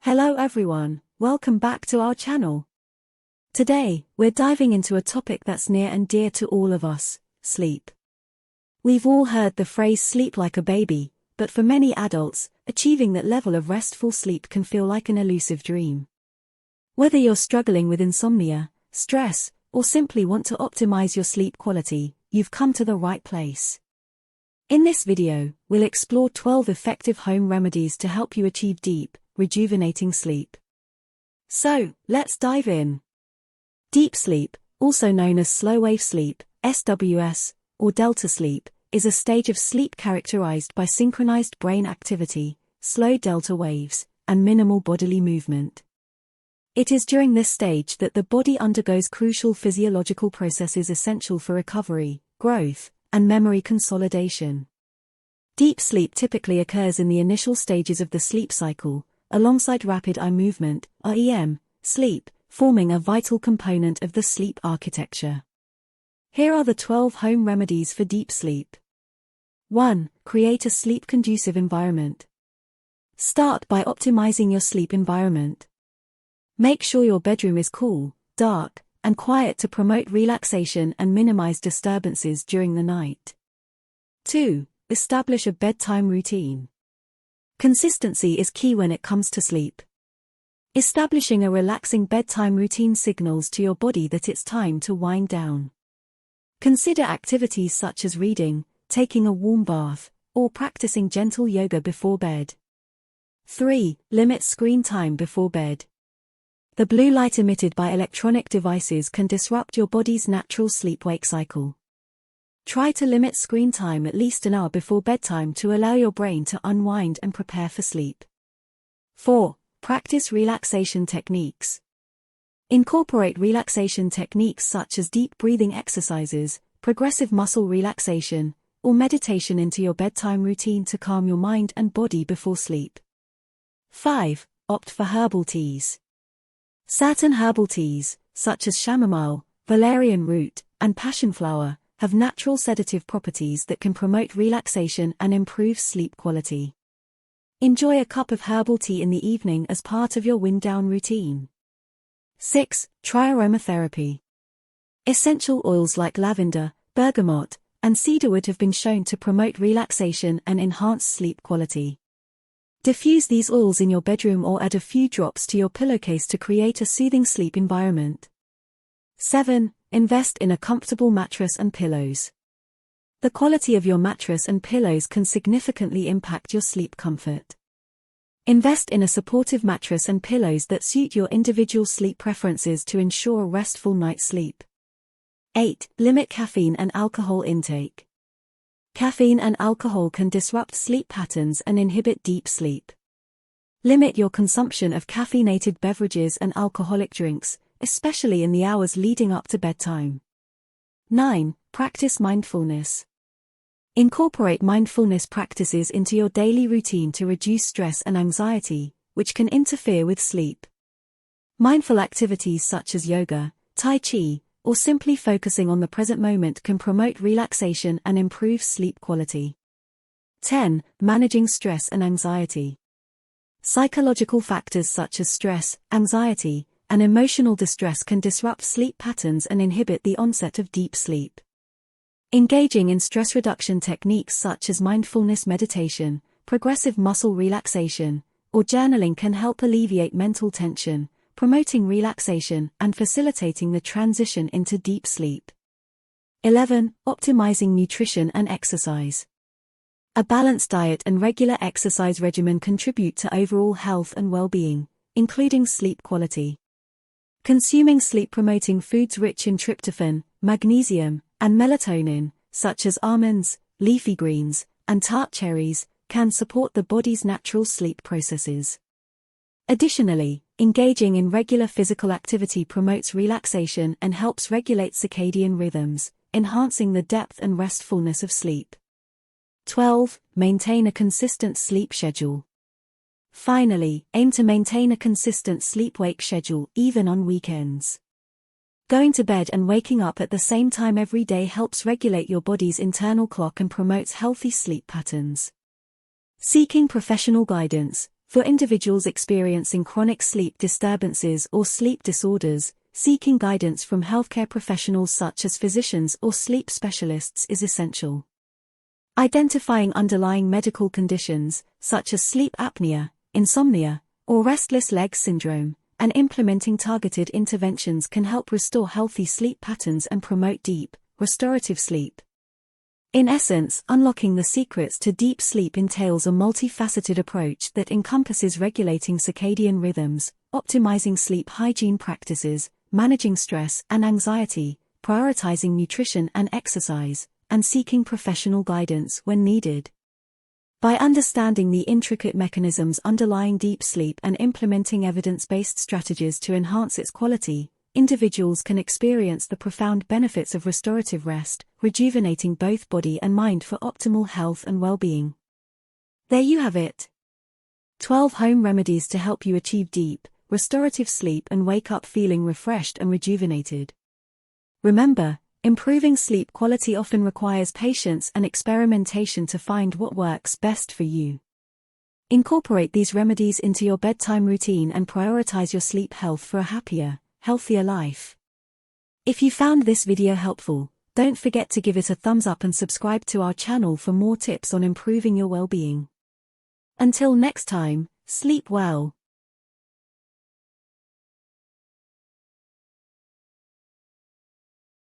Hello everyone, welcome back to our channel. Today, we're diving into a topic that's near and dear to all of us, sleep. We've all heard the phrase sleep like a baby, but for many adults, achieving that level of restful sleep can feel like an elusive dream. Whether you're struggling with insomnia, stress, or simply want to optimize your sleep quality, you've come to the right place. In this video, we'll explore 12 effective home remedies to help you achieve deep, rejuvenating sleep. So, let's dive in. Deep sleep, also known as slow-wave sleep, SWS, or delta sleep, is a stage of sleep characterized by synchronized brain activity, slow delta waves, and minimal bodily movement. It is during this stage that the body undergoes crucial physiological processes essential for recovery, growth, and memory consolidation. Deep sleep typically occurs in the initial stages of the sleep cycle, alongside rapid eye movement, REM, sleep, forming a vital component of the sleep architecture. Here are the 12 home remedies for deep sleep. 1. Create a sleep-conducive environment. Start by optimizing your sleep environment. Make sure your bedroom is cool, dark, and quiet to promote relaxation and minimize disturbances during the night. 2. Establish a bedtime routine. Consistency is key when it comes to sleep. Establishing a relaxing bedtime routine signals to your body that it's time to wind down. Consider activities such as reading, taking a warm bath, or practicing gentle yoga before bed. 3. Limit screen time before bed. The blue light emitted by electronic devices can disrupt your body's natural sleep-wake cycle. Try to limit screen time at least an hour before bedtime to allow your brain to unwind and prepare for sleep. 4. Practice relaxation techniques. Incorporate relaxation techniques such as deep breathing exercises, progressive muscle relaxation, or meditation into your bedtime routine to calm your mind and body before sleep. 5. Opt for herbal teas. Certain herbal teas, such as chamomile, valerian root, and passion flower, have natural sedative properties that can promote relaxation and improve sleep quality. Enjoy a cup of herbal tea in the evening as part of your wind-down routine. 6. Try aromatherapy. Essential oils like lavender, bergamot, and cedarwood have been shown to promote relaxation and enhance sleep quality. Diffuse these oils in your bedroom or add a few drops to your pillowcase to create a soothing sleep environment. 7. Invest in a comfortable mattress and pillows. The quality of your mattress and pillows can significantly impact your sleep comfort. Invest in a supportive mattress and pillows that suit your individual sleep preferences to ensure a restful night's sleep. 8. Limit caffeine and alcohol intake. Caffeine and alcohol can disrupt sleep patterns and inhibit deep sleep. Limit your consumption of caffeinated beverages and alcoholic drinks, especially in the hours leading up to bedtime. 9. Practice mindfulness. Incorporate mindfulness practices into your daily routine to reduce stress and anxiety, which can interfere with sleep. Mindful activities such as yoga, tai chi, or simply focusing on the present moment can promote relaxation and improve sleep quality. 10. Managing stress and anxiety. Psychological factors such as stress, anxiety, and emotional distress can disrupt sleep patterns and inhibit the onset of deep sleep. Engaging in stress reduction techniques such as mindfulness meditation, progressive muscle relaxation, or journaling can help alleviate mental tension, promoting relaxation and facilitating the transition into deep sleep. 11. Optimizing nutrition and exercise. A balanced diet and regular exercise regimen contribute to overall health and well-being, including sleep quality. Consuming sleep-promoting foods rich in tryptophan, magnesium, and melatonin, such as almonds, leafy greens, and tart cherries, can support the body's natural sleep processes. Additionally, engaging in regular physical activity promotes relaxation and helps regulate circadian rhythms, enhancing the depth and restfulness of sleep. 12. Maintain a consistent sleep schedule. Finally, aim to maintain a consistent sleep-wake schedule even on weekends. Going to bed and waking up at the same time every day helps regulate your body's internal clock and promotes healthy sleep patterns. Seeking professional guidance, For individuals experiencing chronic sleep disturbances or sleep disorders, seeking guidance from healthcare professionals such as physicians or sleep specialists is essential. Identifying underlying medical conditions, such as sleep apnea, insomnia, or restless leg syndrome, and implementing targeted interventions can help restore healthy sleep patterns and promote deep, restorative sleep. In essence, unlocking the secrets to deep sleep entails a multifaceted approach that encompasses regulating circadian rhythms, optimizing sleep hygiene practices, managing stress and anxiety, prioritizing nutrition and exercise, and seeking professional guidance when needed. By understanding the intricate mechanisms underlying deep sleep and implementing evidence-based strategies to enhance its quality, individuals can experience the profound benefits of restorative rest, rejuvenating both body and mind for optimal health and well-being. There you have it. 12 home remedies to help you achieve deep, restorative sleep and wake up feeling refreshed and rejuvenated. Remember, improving sleep quality often requires patience and experimentation to find what works best for you. Incorporate these remedies into your bedtime routine and prioritize your sleep health for a happier, healthier life. If you found this video helpful, don't forget to give it a thumbs up and subscribe to our channel for more tips on improving your well-being. Until next time, sleep well.